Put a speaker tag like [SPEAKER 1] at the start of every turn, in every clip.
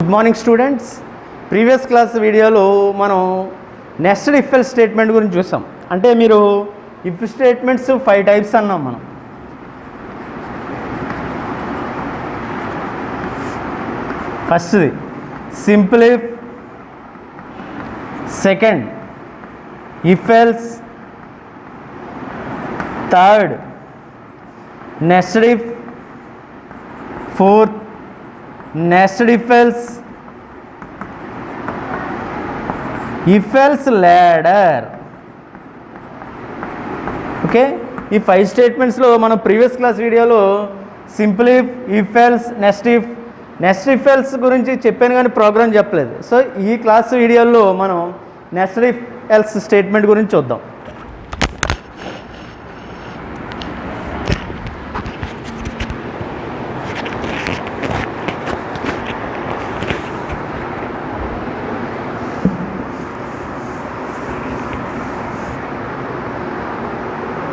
[SPEAKER 1] Good morning students. Previous class వీడియోలో మనం nested if else statement గురించి చూసాం. అంటే మీరు ఇఫ్ స్టేట్మెంట్స్ 5 టైప్స్ అన్నాం మనం. ఫస్ట్ది simple if, second if else, third nested if, fourth nested if else, if else ladder. Okay, ఈ 5 స్టేట్మెంట్స్లో మనం ప్రీవియస్ క్లాస్ వీడియోలో simple if else, nested if else గురించి చెప్పాను కానీ ప్రోగ్రామ్ చెప్పలేదు. సో ఈ క్లాస్ వీడియోలో మనం నెస్టెడ్ ఇఫ్ ఎల్స్ స్టేట్మెంట్ గురించి చూద్దాం.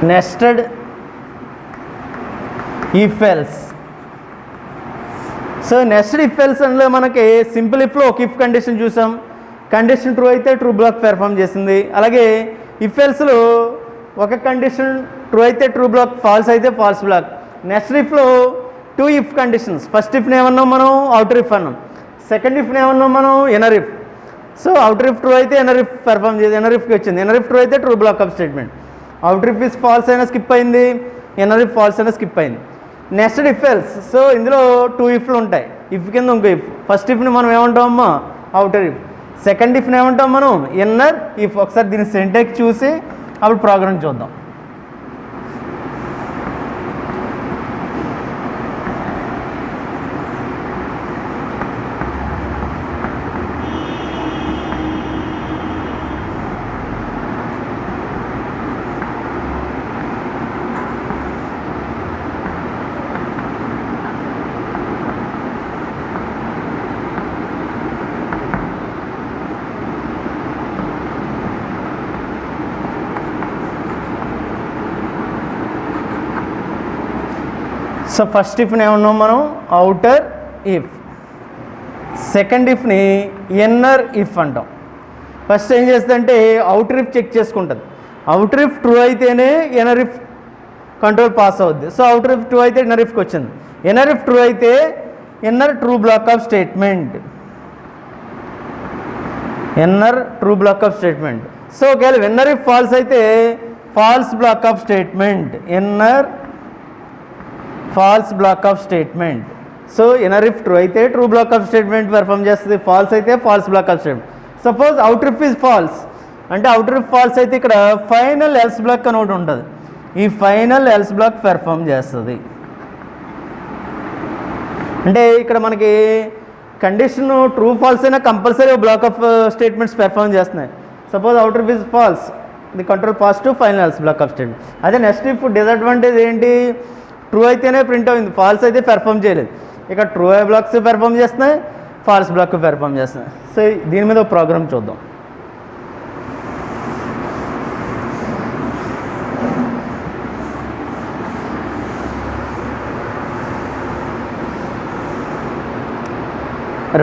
[SPEAKER 1] Nested if else. So nested if else అందులో మనకి సింపుల్ ఇఫ్లో ఒక ఇఫ్ కండిషన్ చూసాం. కండిషన్ ట్రూ అయితే ట్రూ బ్లాక్ పెర్ఫామ్ చేసింది. అలాగే ఇఫ్ ఎల్స్లో ఒక కండిషన్ ట్రూ అయితే ట్రూ బ్లాక్, ఫాల్స్ అయితే ఫాల్స్ బ్లాక్. నెస్టెడ్ ఇఫ్లో 2 ఇఫ్ కండిషన్స్. ఫస్ట్ ఇఫ్ని ఏమన్నాం మనం అవుటర్ ఇఫ్ అన్నాం. సెకండ్ ఇఫ్ని ఏమన్నాం మనం inner if. So outer if true అయితే ఇన్నర్ ఇఫ్ పెర్ఫామ్ చేసి ఇన్నర్ ఇఫ్కి వచ్చింది. ఇన్నర్ ఇఫ్ ట్రూ అయితే true block of statement. Outer if is falls అయినా స్కిప్ అయింది, ఇన్నర్ ఇఫ్ ఫాల్స్ అయినా స్కిప్ అయింది. Nested if else. సో ఇందులో 2 ఇఫ్లు ఉంటాయి. ఇఫ్ కింద ఇంకో ఇఫ్. ఫస్ట్ ఇఫ్ని మనం ఏమంటామమ్మా అవుటర్ ఇఫ్. సెకండ్ ఇఫ్ని ఏమంటాం మనం ఇన్నర్ ఇఫ్. ఒకసారి దీని సింటాక్స్ చూసి అప్పుడు ప్రోగ్రామ్ చూద్దాం. సో ఫస్ట్ ఇఫ్ని ఏమన్నాం మనం అవుటర్ ఇఫ్. సెకండ్ ఇఫ్ని ఇన్నర్ ఇఫ్ అంటాం. ఫస్ట్ ఏం చేస్తుందంటే అవుటర్ ఇఫ్ చెక్ చేసుకుంటుంది. అవుటర్ ఇఫ్ ట్రూ అయితేనే ఇన్నర్ ఇఫ్ కంట్రోల్ పాస్ అవుద్ది. సో అవుటర్ ఇఫ్ ట్రూ అయితే ఇన్నర్ ఇఫ్కి వచ్చింది. ఇన్నర్ ఇఫ్ ట్రూ అయితే inner true block of statement. Inner true block of statement. So ఒకవేళ ఇన్నర్ ఇఫ్ ఫాల్స్ అయితే false block of statement. Inner false block of statement. So inner if true అయితే true block of statement perform చేస్తుంది. False అయితే false block of statement. Suppose outer if is false అంటే outer if false అయితే ఇక్కడ final else black అని ఒకటి ఉంటుంది. ఈ ఫైనల్ ఎల్స్ బ్లాక్ పెర్ఫామ్ చేస్తుంది. అంటే ఇక్కడ మనకి కండిషన్ ట్రూ ఫాల్స్ అయినా compulsory block of statements perform చేస్తున్నాయి. Suppose outer if is false, the control pass to final else block of statement. అదే నెక్స్ట్ ఇఫ్ డిసడ్వాంటేజ్ ఏంటి, ట్రూ అయితేనే ప్రింట్ అయింది, ఫాల్స్ అయితే పెర్ఫామ్ చేయలేదు. ఇక్కడ ట్రూ బ్లాక్స్ పెర్ఫామ్ చేస్తున్నాయి, ఫాల్స్ బ్లాక్ పెర్ఫామ్ చేస్తున్నాయి. సో దీని మీద ఒక ప్రోగ్రామ్ చూద్దాం.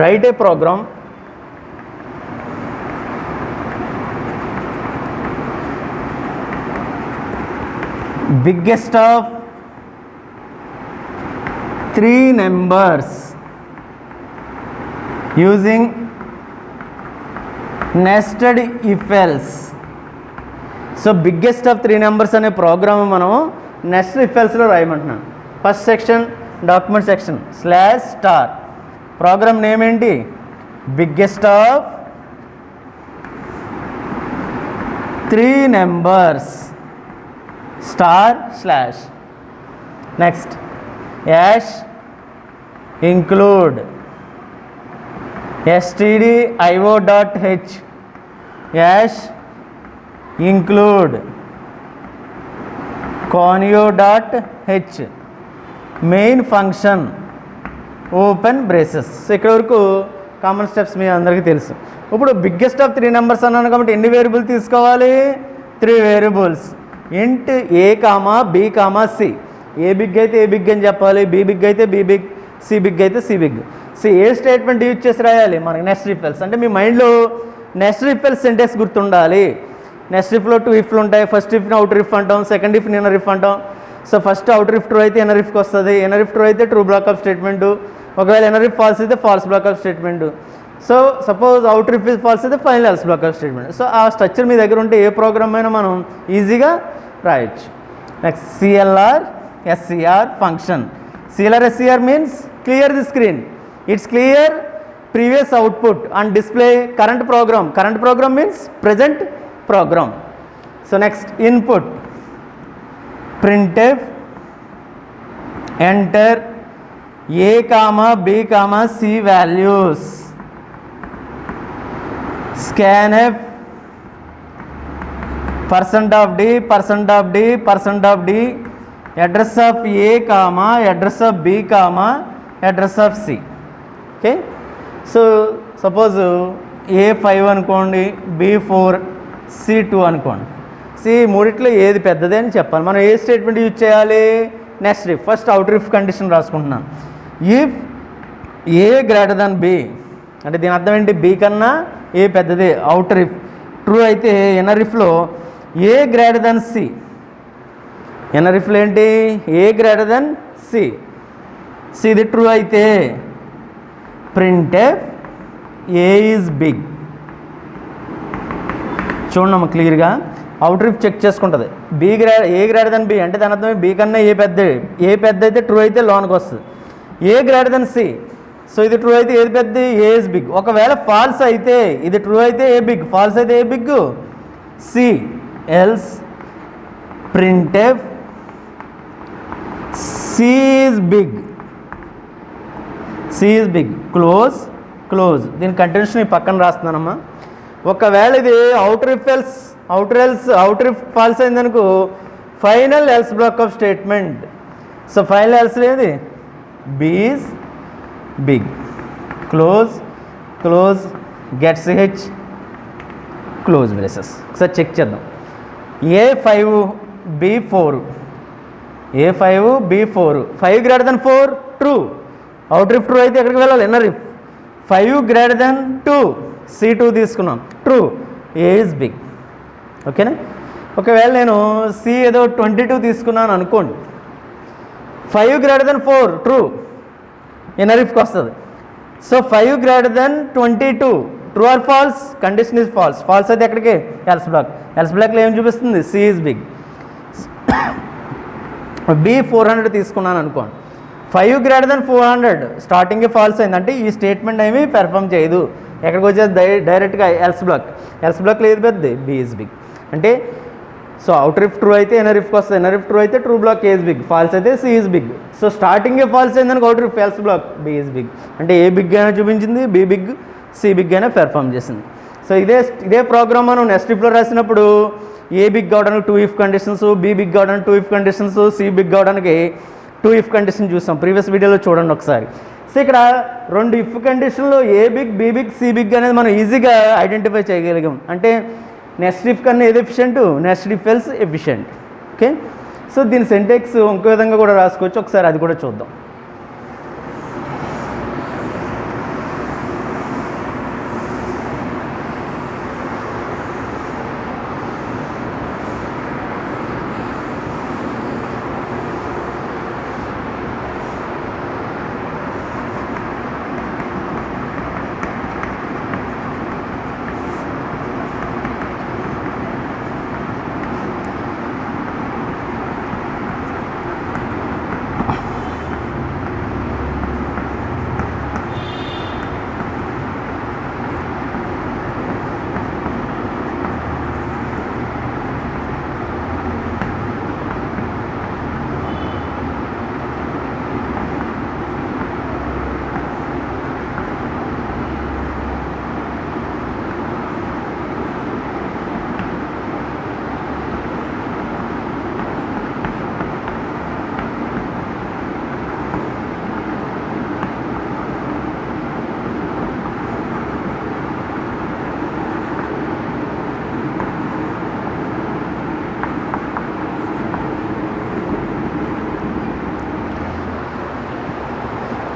[SPEAKER 1] Write a program biggest of 3 numbers using nested if else. So biggest of 3 numbers అనే ప్రోగ్రామ్ మనం నెస్టెడ్ ఇఫ్ ఎల్స్లో రాయమంటున్నాం. First section document section /* program name ఏంటి, biggest of 3 numbers */ next hash include stdio.h hash include conio.h main function open braces. So ఇక్కడ వరకు common steps మీ అందరికీ తెలుసు. ఇప్పుడు బిగ్గెస్ట్ ఆఫ్ 3 నెంబర్స్ అన్నాను కాబట్టి ఎన్ని వేరియబుల్ తీసుకోవాలి, 3 variables. Int A comma B comma C. A big అయితే ఏ బిగ్ అని చెప్పాలి, బి బిగ్ అయితే బి బిగ్, సి బిగ్ అయితే సి బిగ్. సో ఏ స్టేట్మెంట్ యూజ్ చేసి రాయాలి మనకి నెక్స్ట్ ఇఫ్ ఎల్స్ అంటే మీ మైండ్లో నెక్స్ట్ ఇఫ్ ఎల్స్ సెంటెన్స్ గుర్తుండాలి. నెక్స్ట్ ఇఫ్లో 2 ఇఫ్లు ఉంటాయి. ఫస్ట్ ఇఫ్ని అవుటర్ ఇఫ్ అంటాం, సెకండ్ ఇఫ్ని ఇన్నర్ ఇఫ్ అంటాం. So first outer if true అయితే ఇన్నర్ ఇఫ్కి వస్తుంది, ఇన్నర్ ఇఫ్ ట్రూ అయితే ట్రూ బ్లాక్ ఆఫ్ స్టేట్మెంటు, ఒకవేళ ఇన్నర్ ఇఫ్ ఫాల్స్ అయితే false block of statement. So suppose outer if is false అయితే final else block of statement. So ఆ structure మీ దగ్గర ఉంటే ఏ ప్రోగ్రామ్ అయినా మనం ఈజీగా రాయొచ్చు. Next CLR SCR function. CLR SCR means clear the screen. It's clear previous output and display current program. Current program means present program. So next input printf enter a comma b comma c values, scanf percent of d address of a comma address of b comma address of c. Okay, so suppose A5 అనుకోండి, B4, C2 అనుకోండి. మూడిట్లో ఏది పెద్దది అని చెప్పాలి. మనం ఏ statement use చేయాలి? Nested if. First outer if condition రాసుకుంటున్నాను. If A greater than B అంటే దీని అర్థం ఏంటి? బి కన్నా ఏ పెద్దది. అవుటర్ ఇఫ్ ట్రూ అయితే ఇన్నర్ ఇఫ్లో A greater than C. Inner ఇఫ్లో ఏంటి? A greater than C. ఇది ట్రూ అయితే printf a is big. చూడమ్మా క్లియర్గా అవుటర్ ఇఫ్ చెక్ చేసుకుంటుంది. ఏ గ్రేటర్ దెన్ బి అంటే దాని అర్థం బి కన్నా ఏ పెద్ద అయితే ట్రూ అయితే లోనికి వస్తుంది. A greater than C. So ఇది ట్రూ అయితే ఏది పెద్దది? A is big. ఒకవేళ ఫాల్స్ అయితే ఇది ట్రూ అయితే ఏ బిగ్, ఫాల్స్ అయితే A big C. Else printf C is big. C is big. Close. దీని కంటిన్యూషన్ ఈ పక్కన రాస్తున్నానమ్మా. ఒకవేళ ఇది అవుటర్ ఇఫ్ ఫాల్స్ అయిందనుకో final else block of statement. So final else ఏది? B is big. క్లోజ్ గెట్స్ హెచ్ క్లోజ్ బ్రేసెస్. ఒకసారి చెక్ చేద్దాం. A5 B4 5 greater than 4 true. Outer if true అయితే ఎక్కడికి వెళ్ళాలి? Inner if. 5 greater then 2 C2 తీసుకున్నాం, ట్రూ. A is big. ఓకేనా? ఒకవేళ నేను సి ఏదో 22 తీసుకున్నాను అనుకోండి, 5 గ్రేటర్ దెన్ 4 ట్రూ, ఇన్నర్ ఇఫ్కి వస్తుంది. So 5 greater than 22 true or false? Condition is false. False అయితే ఎక్కడికి? ఎల్స్ బ్లాక్లో ఏం చూపిస్తుంది? C is big. B400 తీసుకున్నాను అనుకోండి, 5 గ్రేటర్ దెన్ 400 స్టార్టింగే ఫాల్స్ అయిందంటే ఈ స్టేట్మెంట్ ఏమి పెర్ఫామ్ చేయదు. ఎక్కడికి వచ్చేది? డైరెక్ట్గా ఎల్స్ బ్లాక్లో ఏది పెద్దది? B is big. అంటే సో అవుటర్ ఇఫ్ ట్రూ అయితే ఇన్నర్ ఇఫ్కి వస్తుంది, ఇన్నర్ ఇఫ్ ట్రూ అయితే true block A is big, false అయితే సి ఈజ్ బిగ్. సో స్టార్టింగే ఫాల్స్ అయిందనుకో outer if else block B is big. అంటే ఏ బిగ్ అయినా చూపించింది, బి బిగ్, సి బిగ్ అయినా పెర్ఫామ్ చేసింది. సో ఇదే ప్రోగ్రామ్ మనం నెక్స్ట్ ఇఫ్లో రాసినప్పుడు ఏ బిగ్ అవడానికి 2 ఇఫ్ కండిషన్స్, బి బిగ్ అవడానికి 2 ఇఫ్ కండిషన్స్, సి బిగ్ అవడానికి 2 ఇఫ్ కండిషన్ చూసాం ప్రీవియస్ వీడియోలో, చూడండి ఒకసారి. సో ఇక్కడ 2 ఇఫ్ కండిషన్లో A big, B big, C big అనేది మనం ఈజీగా ఐడెంటిఫై చేయగలిగాం. అంటే నెక్స్ట్ ఇఫ్ కన్నా ఏది efficient? Next if else efficient. Okay, so దీని సింటాక్స్ ఇంకో విధంగా కూడా రాసుకోవచ్చు, ఒకసారి అది కూడా చూద్దాం.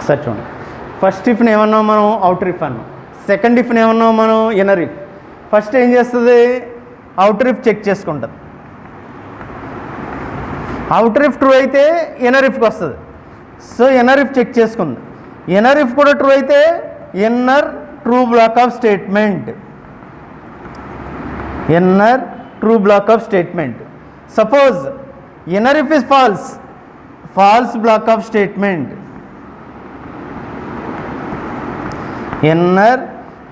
[SPEAKER 1] ఒకసారి చూడండి. ఫస్ట్ ఇఫ్ని ఏమన్నాం మనం, అవుటర్ ఇఫ్ అన్నాం. సెకండ్ ఇఫ్ని ఏమన్నాం మనం, ఇన్నర్ ఇఫ్. ఫస్ట్ ఏం చేస్తుంది, అవుటర్ ఇఫ్ చెక్ చేసుకుంటుంది. అవుటర్ ఇఫ్ ట్రూ అయితే ఇన్నర్ ఇఫ్కి వస్తుంది. సో ఇన్నర్ ఇఫ్ చెక్ చేసుకుంది. ఇన్నర్ ఇఫ్ కూడా ట్రూ అయితే inner true block of statement. Inner true block of statement. Suppose inner if is false, false block of statement. Inner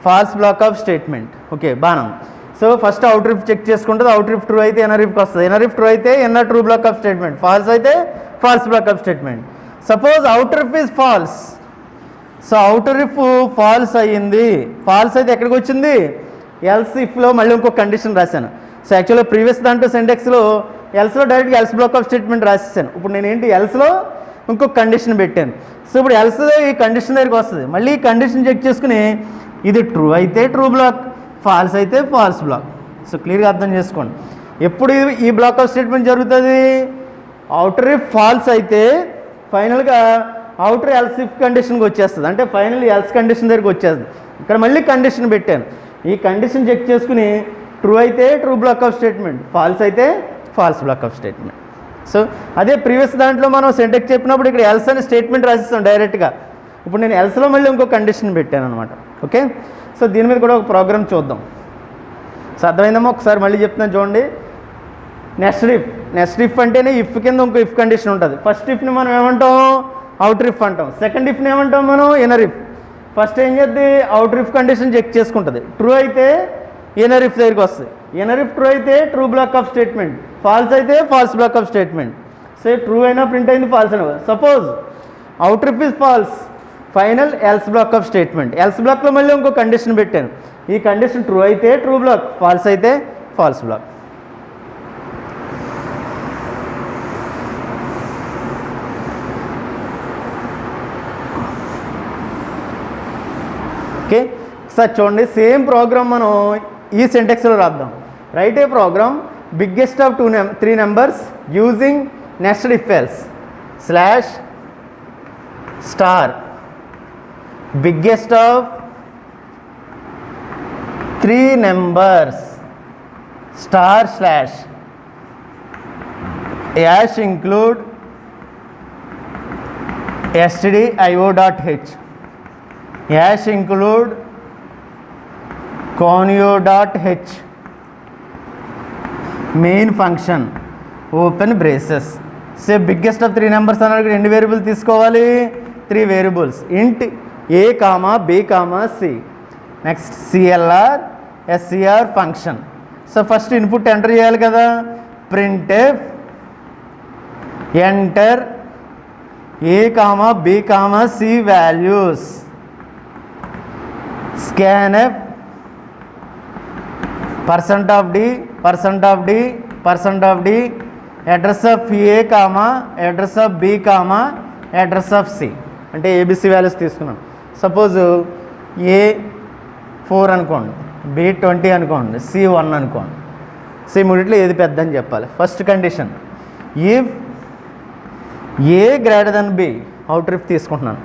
[SPEAKER 1] false block of statement. Okay, బాణం. So first outer if check చేసుకుంటుంది. Outer if true అయితే inner ఇఫ్కి వస్తుంది. Inner if true అయితే inner true block of statement. False అయితే false block of statement. Suppose outer if is false. So outer if false అయ్యింది. False అయితే ఎక్కడికి వచ్చింది, ఎల్స్ ఇఫ్లో మళ్ళీ ఇంకో కండిషన్ రాశాను. సో యాక్చువల్గా ప్రీవియస్ దాంట్లో సింటెక్స్లో ఎల్స్లో డైరెక్ట్గా ఎల్స్ బ్లాక్ ఆఫ్ స్టేట్మెంట్ రాసేసాను. ఇప్పుడు నేను ఏంటి, ఎల్స్లో ఇంకొక కండిషన్ పెట్టాను. సో ఇప్పుడు ఎల్స్ ఈ కండిషన్ దగ్గరికి వస్తుంది. మళ్ళీ ఈ కండిషన్ చెక్ చేసుకుని ఇది ట్రూ అయితే ట్రూ బ్లాక్, ఫాల్స్ అయితే ఫాల్స్ బ్లాక్. సో క్లియర్గా అర్థం చేసుకోండి. ఎప్పుడు ఈ బ్లాక్ ఆఫ్ స్టేట్మెంట్ జరుగుతుంది, అవుటర్ ఇఫ్ ఫాల్స్ అయితే ఫైనల్గా అవుటర్ ఎల్స్ ఇఫ్ కండిషన్కి వచ్చేస్తుంది. అంటే ఫైనల్ ఎల్స్ కండిషన్ దగ్గరికి వచ్చేస్తుంది. ఇక్కడ మళ్ళీ కండిషన్ పెట్టాను. ఈ కండిషన్ చెక్ చేసుకుని ట్రూ అయితే true block of statement, false అయితే false block of statement. So అదే ప్రీవియస్ దాంట్లో మనం సింటాక్స్ చెప్పినప్పుడు ఇక్కడ ఎల్స్ అనే స్టేట్మెంట్ రాసిస్తాం డైరెక్ట్గా. ఇప్పుడు నేను ఎల్స్లో మళ్ళీ ఇంకో కండిషన్ పెట్టాను అనమాట. ఓకే, సో దీని మీద కూడా ఒక ప్రోగ్రామ్ చూద్దాం. సో అర్థమైందమ్మా, ఒకసారి మళ్ళీ చెప్తున్నాను చూడండి. Nested if. నెక్స్ట్ ఇఫ్ అంటేనే ఇఫ్ కింద ఇంకో ఇఫ్ కండిషన్ ఉంటుంది. ఫస్ట్ ఇఫ్ని మనం ఏమంటాం, అవుటర్ ఇఫ్ అంటాం. సెకండ్ ఇఫ్ని ఏమంటాం మనం, ఇన్నర్ ఇఫ్. ఫస్ట్ ఏం చేద్ది, అవుటర్ ఇఫ్ కండిషన్ చెక్ చేసుకుంటుంది. ట్రూ అయితే ఇన్నర్ ఇఫ్ దగ్గరికి వస్తుంది. ఇన్నర్ ఇఫ్ ట్రూ అయితే true block of statement, false అయితే false block of statement. So true అయినా ప్రింట్ అయింది, ఫాల్స్ అయినా. Suppose outer if is false, final else block of statement. Else బ్లాక్లో మళ్ళీ ఇంకో కండిషన్ పెట్టాను. ఈ కండిషన్ ట్రూ అయితే ట్రూ బ్లాక్, ఫాల్స్ అయితే ఫాల్స్ బ్లాక్. ఓకే, సార్ చూడండి, సేమ్ ప్రోగ్రామ్ మనం ఈ సింటాక్స్లో రాద్దాం. Write a program biggest of 3 numbers using nested if else slash star biggest of 3 numbers star slash hash include stdio.h hash include conio.h main function open braces. So biggest of 3 numbers అన్నప్పుడు ఎన్ని variable తీసుకోవాలి, 3 variables. Int A comma B comma C. Next CLR SCR function. So first input enter చేయాలి కదా, printf enter A comma B comma C values, scanf percent of D percent of D percent of D address of A comma address of B comma address of C. అంటే ABC values తీసుకున్నాం. Suppose A 4 అనుకోండి, B 20 అనుకోండి, C 1 అనుకోండి. C మూడిట్లో ఏది పెద్ద అని చెప్పాలి. First condition if A greater than B, outer if తీసుకుంటున్నాను.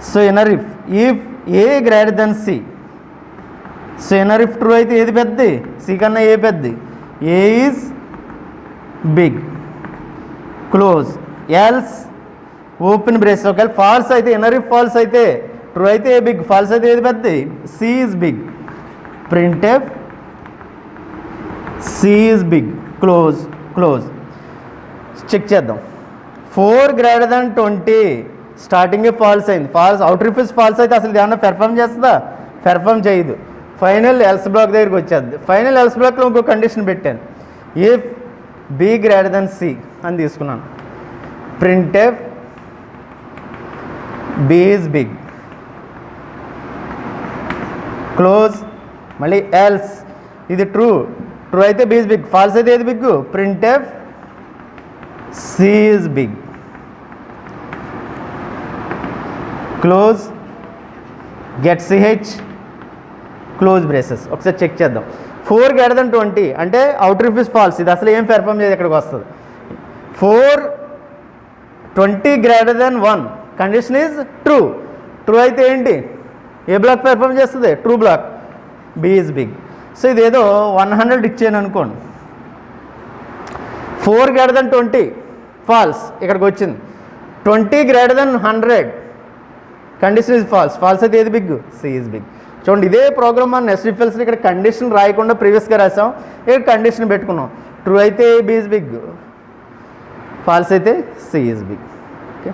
[SPEAKER 1] So inner if A greater than C. So inner if true అయితే ఏది పెద్దది, సి కన్నా ఏ పెద్దది, A is big, close. Else open brace. ఒకవేళ ఫాల్స్ అయితే, ఇన్నర్ ఇఫ్ ఫాల్స్ అయితే, true అయితే ఏ బిగ్, ఫాల్స్ అయితే ఏది పెద్దది, C is big. Printf C is big, close close. Check చేద్దాం. 4 గ్రేటర్ దెన్ 20 స్టార్టింగే ఫాల్స్ అయింది. False outer if is false అయితే అసలు ఏమన్నా పెర్ఫామ్ చేస్తుందా, పెర్ఫామ్ చేయదు. ఫైనల్ ఎల్స్ బ్లాక్ దగ్గరికి వచ్చేది. ఫైనల్ ఎల్స్ బ్లాక్లో ఇంకో కండిషన్ పెట్టాను, if B greater than C అని తీసుకున్నాను. Printf B is big, close. మళ్ళీ ఎల్స్ ఇది ట్రూ, ట్రూ అయితే బి ఈజ్ బిగ్, ఫాల్స్ అయితే ఏది big, printf C is big, close. Get C H close braces. ఒకసారి చెక్ చేద్దాం. 4 గ్రేటర్ దెన్ 20 అంటే అవుటర్ ఇఫ్ ఇస్ ఫాల్స్, ఇది అసలు ఏం పెర్ఫామ్ చేయదు, ఎక్కడికి వస్తుంది. 4 20 greater than 1 condition is true, true అయితే ఏంటి, ఏ బ్లాక్ పెర్ఫామ్ చేస్తుంది, true block. B is big. So ఇదేదో 100 ఇచ్చాను అనుకోండి, 4 గ్రేటర్ దెన్ 20 ఫాల్స్, ఇక్కడికి వచ్చింది 20 greater than 100 condition is false. False అయితే ఏది బిగ్, సి ఈజ్ బిగ్. చూడండి ఇదే ప్రోగ్రామ్ మన నెక్స్ట్ ఇఫ్ ఎల్స్ని ఇక్కడ కండిషన్ రాయకుండా ప్రీవియస్గా రాసాం, ఇక్కడ కండిషన్ పెట్టుకున్నాం. ట్రూ అయితే బి ఈజ్ బిగ్, ఫాల్స్ అయితే C is big. Okay,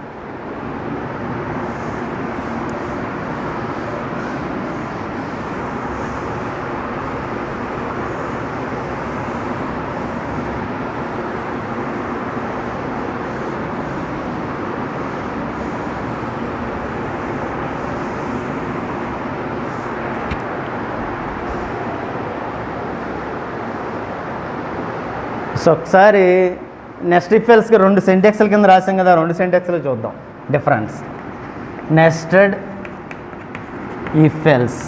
[SPEAKER 1] so ఒకసారి నెక్స్ట్ ఇఫ్ ఎల్స్కి 2 సింటాక్స్ల కింద రాసాం కదా, 2 సింటాక్స్లు చూద్దాం డిఫరెన్స్. నెస్టెడ్ ఇఫ్ ఎల్స్,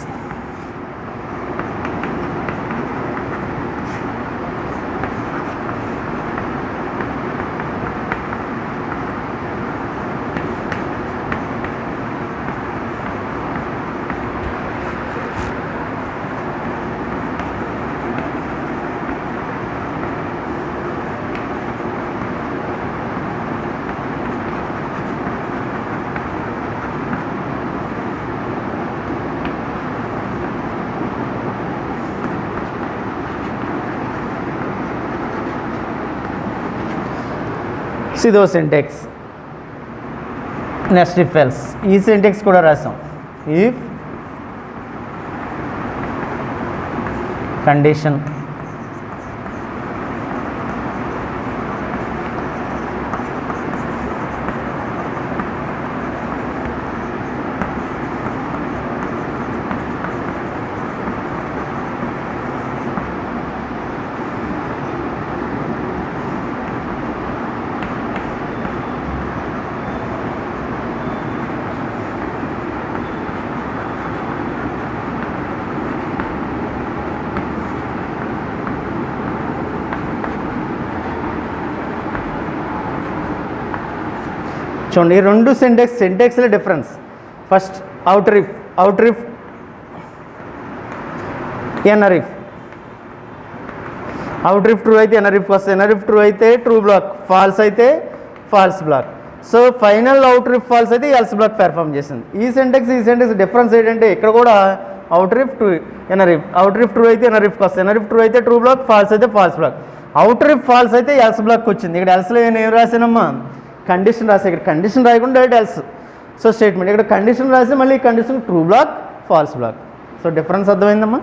[SPEAKER 1] ఇదో సింటెక్స్. నెక్స్ట్ ఇఫ్ ఎల్స్, ఈ సింటెక్స్ కూడా రాసాం. ఇఫ్ కండిషన్ చూడండి, ఈ 2 సింటాక్స్ల difference. First outer if inner if. Outer if true అయితే ఇన్నర్ ఇఫ్ వస్తుంది, ఇన్నర్ ఇఫ్ ట్రూ అయితే ట్రూ బ్లాక్, ఫాల్స్ అయితే false block. So final outer if false అయితే ఎల్స్ బ్లాక్ పెర్ఫామ్ చేసింది. ఈ సింటాక్స్ డిఫరెన్స్ ఏంటంటే ఇక్కడ కూడా outer if true inner if, outer if true అయితే ఇన్నర్ ఇఫ్కి వస్తుంది, ఇన్నర్ ఇఫ్ ట్రూ అయితే ట్రూ బ్లాక్, ఫాల్స్ అయితే false block. Outer if false అయితే ఎల్స్ బ్లాక్ వచ్చింది. ఇక్కడ ఎల్స్లో నేను ఏం రాసానమ్మా, కండిషన్ రాసి, ఇక్కడ కండిషన్ రాయకుండా డైరెక్ట్ ఎల్స్. సో స్టేట్మెంట్ ఇక్కడ కండిషన్ రాసి మళ్ళీ condition true block false block. So difference అర్థమైందమ్మా.